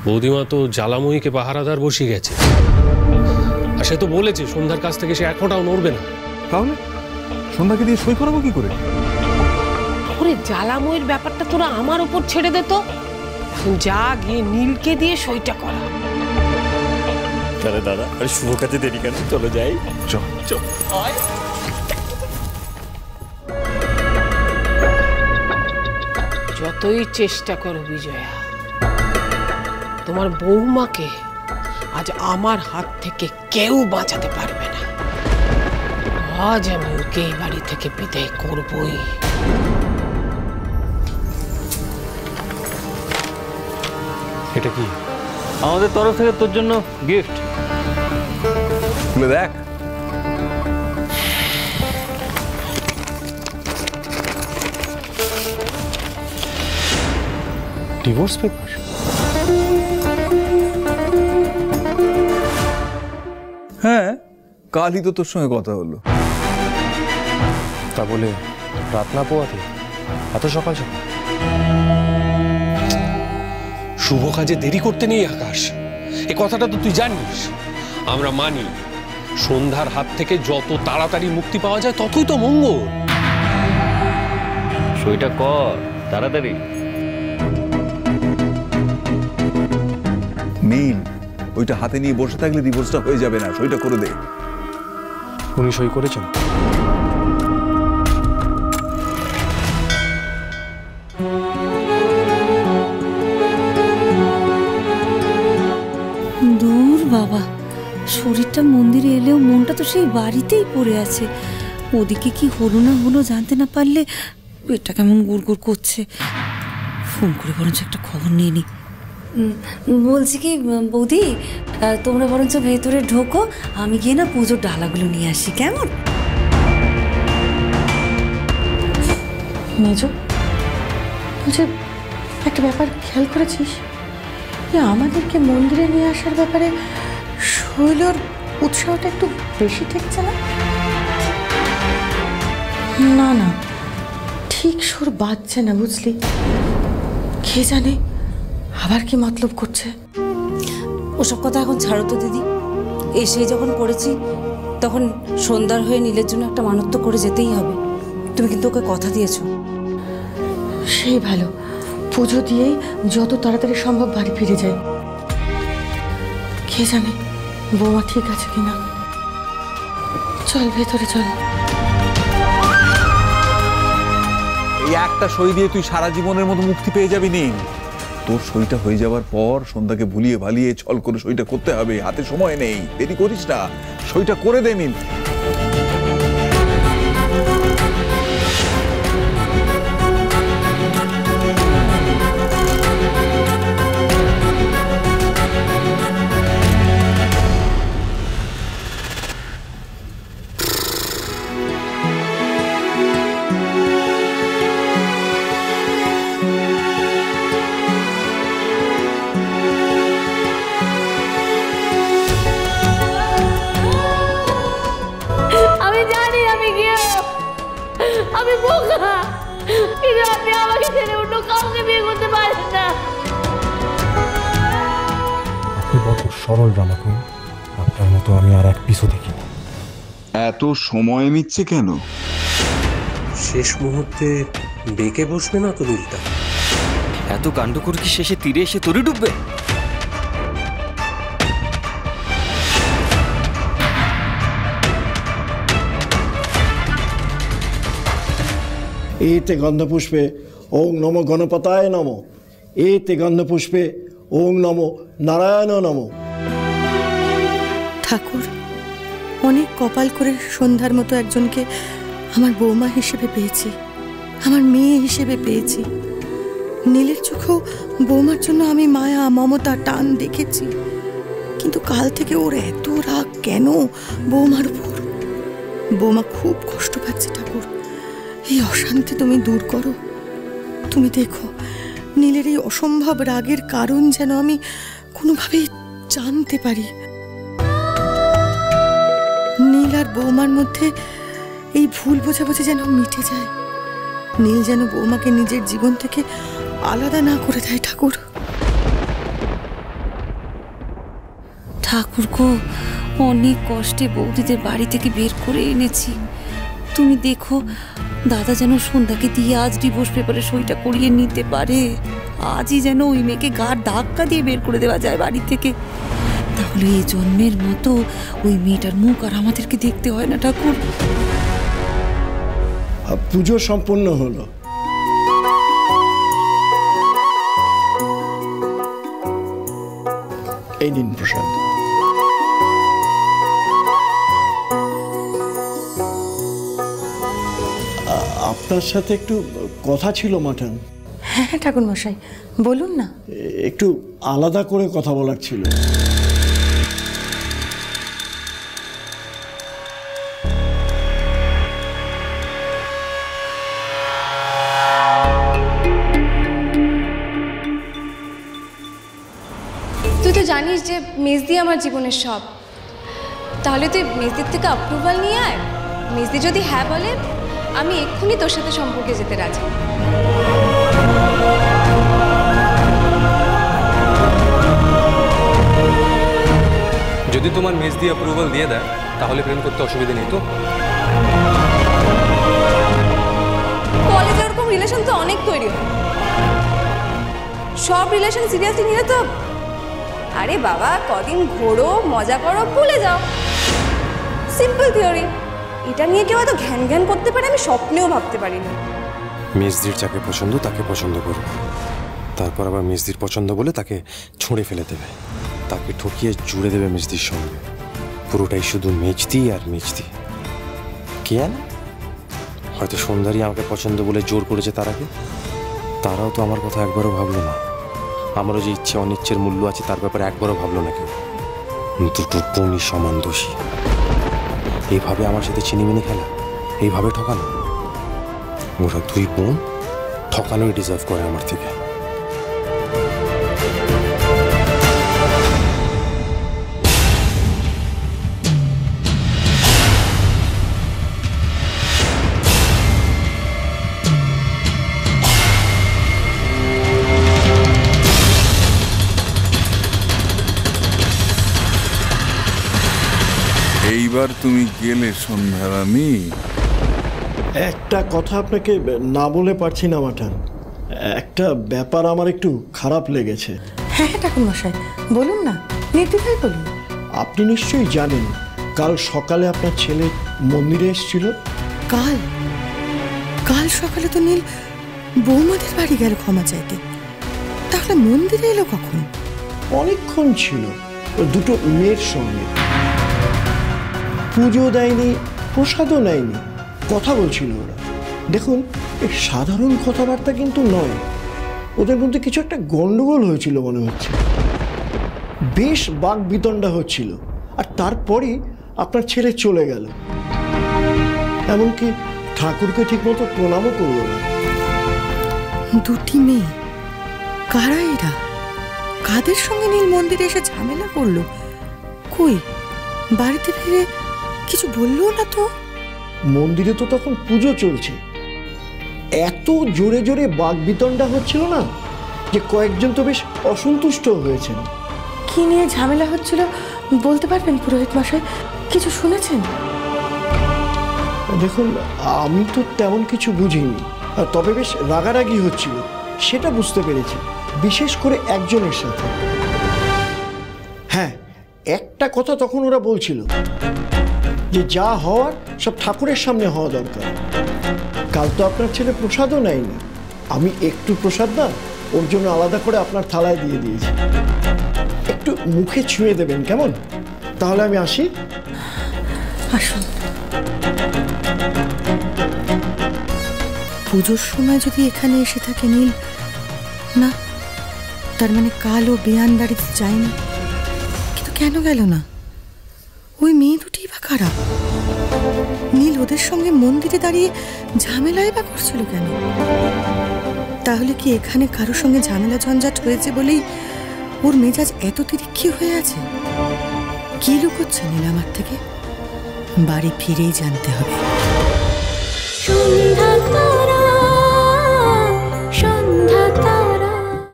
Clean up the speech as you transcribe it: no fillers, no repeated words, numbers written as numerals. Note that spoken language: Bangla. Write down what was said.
বৌদিমা তো জ্বালাময়ীকে পাহারাদার বসিয়ে গেছে, আর সে তো বলেছে সন্ধ্যার কাছ থেকে সে এক ফোঁটাও নড়বে না। তাহলে সন্ধ্যাকে দিয়ে সই করাবো কি করে? ওরে জ্বালাময়ীর ব্যাপারটা তোরা আমার উপর ছেড়ে দে তো, যা গিয়ে নীলকে দিয়ে সইটা করা। তাহলে দাদা আর শুভ কাজে দেরি কেন, চলো যাই। চল চল। যতই চেষ্টা করো বিজয়া, তোমার বৌমাকে আজ আমার হাত থেকে কেউ বাঁচাতে পারবে না। আজ আমি ওকে এই বাড়ি থেকে বিদায় করবই। এটা কি? আমাদের তরফ থেকে তোর জন্য গিফট। খুলে দেখ। Divorce paper? হ্যাঁ, কালই তো তোর সঙ্গে কথা হলো। তা বলে রাত না পোয়াতে এত সকাল সকাল? শুভ কাজে দেরি করতে নেই আকাশ, এ কথাটা তো তুই জানিস। আমরা মানি সন্ধ্যার হাত থেকে যত তাড়াতাড়ি মুক্তি পাওয়া যায় ততই তো মঙ্গল। সইটা কর তাড়াতাড়ি। নীল, ওইটা হাতে নিয়ে বসে থাকলে ডিভোর্সটা হয়ে যাবে না, সইটা করে দে। উনি সই করেছেন? দূর বাবা, শরীরটা মন্দিরে এলেও মনটা তো সেই বাড়িতেই পড়ে আছে। ওদিকে কি হলো না হলো জানতে না পারলে পেটটা কেমন গুড়গুড় করছে। ফোন করে বরঞ্চ একটা খবর নিয়ে নি। বলছি কি বৌদি, তোমরা বরঞ্চ ভেতরে ঢোকো, আমি গিয়ে না পুজোর ডালাগুলো নিয়ে আসি, কেমন? মেজো বলছে, একটা ব্যাপার খেয়াল করেছিস? আমাদেরকে মন্দিরে নিয়ে আসার ব্যাপারে শৈলর উৎসাহটা একটু বেশি ঠেকছে না? না না, ঠিক সুর বাজছে না, বুঝলি? কে জানে আবার কি মতলব করছে। ওসব কথা এখন ছাড়ো তো দিদি। এসে যখন পড়েছি তখন সন্ধ্যার হয়ে নীলের জন্য একটা মানত্ব করে যেতেই হবে। তুমি কিন্তু ওকে কথা দিয়েছো। সেই ভালো, পুজো দিয়েই যত তাড়াতাড়ি সম্ভব বাড়ি ফিরে যায়। কে জানে বৌমা ঠিক আছে কিনা। চল ভেতরে চল। এই একটা সই দিয়ে তুই সারা জীবনের মতো মুক্তি পেয়ে যাবি নীল। তোর সইটা হয়ে যাওয়ার পর সন্ধ্যাকে ভুলিয়ে ভালিয়ে ছল করে সইটা করতে হবে, হাতে সময় নেই, দেরি করিস না, সইটা করে দে নীল। আমি বোকা, কিন্তু আপনি আমাকে ছেড়ে অন্য কাউকে বিয়ে করতে পারেন না। আপনি বড় সরল ড্রামা কুইন, আপনার মতো আমি আর এক পিছু দেখিনি। এত সময় নিচ্ছে কেন? শেষ মুহূর্তে বেঁকে বসবে না তো নীলটা? এত কাণ্ড করে কি শেষে তীরে এসে তরি ডুববে? एते गंधपुष्पे ओं नमो गणपताय नमो, एते गंधपुष्पे ओं नमो नारायण नमो। ঠাকুর, অনেক কপাল করে সন্ধ্যার মতো একজনকে আমার বৌমা হিসেবে পেয়েছি, আমার মেয়ে হিসেবে পেয়েছি। নীলের চোখেও বৌমার জন্য আমি মায়া মমতা টান দেখেছি, কিন্তু কাল থেকে ওর এত রাগ কেন বৌমার উপর? বৌমা খুব কষ্ট পাচ্ছে ঠাকুর, এই অশান্তি তুমি দূর করো। তুমি দেখো নীলের এই অসম্ভব রাগের কারণ যেন আমি কোনোভাবেই জানতে পারি। নীল আর বৌমার মধ্যে এই ভুল বোঝাবুঝি যেন মিটে যায়। নীল যেন বৌমাকে নিজের জীবন থেকে আলাদা না করে দেয় ঠাকুর। ঠাকুরকে অনেক কষ্টে বৌদিদের বাড়ি থেকে বের করে এনেছি। তুমি দেখো দাদা যেন সন্ধ্যাকে দিয়ে আজ ডিভোর্স পেপারে সইটা করিয়ে নিতে পারে। আজই যেন ওই মেয়েকে গার ধাক্কা দিয়ে বের করে দেওয়া যায় বাড়ি থেকে। তাহলে এই জন্মের মতো ওই মেয়েটার মুখ আর আমাদেরকে দেখতে হয় না ঠাকুর। পুজো সম্পন্ন হলো। এই নিন প্রসাদ। আপনার সাথে একটু কথা ছিল মাঠান। হ্যাঁ হ্যাঁ ঠাকুর মশাই বলুন না। একটু আলাদা করে কথা বলার ছিল। তুই তো জানিস যে মেজদি আমার জীবনের সব। তাহলে তুই মেজদির থেকে অ্যাপ্রুভাল নিয়ে আয়। মেজদি যদি হ্যাঁ বলে আমি এক্ষুনি তোর সাথে সম্পর্কে যেতে রাজি। যদি তোমার মেজদি অ্যাপ্রুভাল দিয়ে দেয় তাহলে প্রেম করতে অসুবিধা নেই তো? কলেজে ওরকম রিলেশন তো অনেক তৈরি হয়। সব রিলেশন সিরিয়াসলি নিলে তো আরে বাবা কদিন ঘোরো মজা করো ভুলে যাও। Simple theory. এটা নিয়ে কেউ এত ঘ্যান ঘ্যান করতে পারে আমি স্বপ্নেও ভাবতে পারিনি। মেজদির যাকে পছন্দ তাকে পছন্দ করবে, তারপর আবার মেজদির পছন্দ বলে তাকে ছুঁড়ে ফেলে দেবে, তাকে ঠকিয়ে জুড়ে দেবে মেজদির সঙ্গে। পুরোটাই শুধু মেজদি আর মেজদি। কে জানে, হয়তো সন্ধ্যারই আমাকে পছন্দ বলে জোর করেছে তারাকে। তারাও তো আমার কথা একবারও ভাবলো না। আমারও যে ইচ্ছে অনিচ্ছের মূল্য আছে তার ব্যাপারে একবারও ভাবলো না কেউ। দুটো বোনই সমান দোষী। এইভাবে আমার সাথে চিনিমিনি খেলা, এইভাবে ঠকানো। ওরা দুই বোন ঠকানোই ডিজার্ভ করে আমার থেকে। এইবার তুমি গেলে সন্ধ্যারানী। একটা কথা আপনাকে না বলে পারছি না মাঠান। একটা ব্যাপার আমার একটু খারাপ লেগেছে। হ্যাঁ হ্যাঁ ঠাকুর মশাই বলুন না, নির্দ্বিধায় বলুন। আপনি নিশ্চয়ই জানেন কাল সকালে আপনার ছেলে মন্দিরে এসেছিল। কাল কাল সকালে তো নীল বৌমাদের বাড়ি গেল ক্ষমা চাইতে। তাহলে মন্দিরে এলো কখন? অনেকক্ষণ ছিল দুটো মেয়ের সঙ্গে। পুজো দেয়নি, প্রসাদও নেয়নি, কথা বলছিল ওরা। দেখুন এই সাধারণ কথাবার্তা কিন্তু নয়। ওদের মধ্যে কিছু একটা গন্ডগোল হয়েছিল মনে হচ্ছে। বেশ বাক বিতণ্ডা হচ্ছিল। আর তারপরই আপনার ছেলে চলে গেল। এমনকি ঠাকুরকে ঠিকমতো প্রণামও করল না। দুটি মেয়ে, কারা এরা? কাদের সঙ্গে নীল মন্দিরে এসে ঝামেলা করলো? কই বাড়িতে ফিরে কিছু বললো না তো? মন্দিরে তো তখন পুজো চলছে। এত জোরে জোরে বাক বিতণ্ডা হচ্ছিল না যে কয়েকজন তো বেশ অসন্তুষ্ট হয়েছেন। কি নিয়ে ঝামেলা হচ্ছিল বলতে পারবেন পুরোহিত মশাই? কিছু শুনেছেন? দেখুন আমি তো তেমন কিছু বুঝিনি, তবে বেশ রাগারাগি হচ্ছিল সেটা বুঝতে পেরেছি, বিশেষ করে একজনের সাথে। হ্যাঁ, একটা কথা তখন ওরা বলছিল যে যা হওয়ার সব ঠাকুরের সামনে হওয়া দরকার। কাল তো আপনার ছেলে প্রসাদও নেয়নি। আমি একটু প্রসাদ না ওর জন্য আলাদা করে আপনার থালায় দিয়ে দিয়েছি। একটু মুখে ছুঁয়ে দেবেন কেমন? তাহলে আমি আসি। আসুন। পুজোর সময় যদি এখানে এসে থাকে নীল, না তার মানে কাল ও বেয়ান বাড়িতে যায়নি। কিন্তু কেন গেল না? ওই মেয়ে দুটিই বা কারা? নীল ওদের সঙ্গে মন্দিরে দাঁড়িয়ে ঝামেলাই বা করছিল কেন? তাহলে কি এখানে কারোর সঙ্গে ঝামেলা ঝঞ্ঝাট হয়েছে বলেই ওর মেজাজ এত তিরিক্ষি হয়ে আছে? কি লুকোচ্ছে নীল আমার থেকে? বাড়ি ফিরেই জানতে হবে।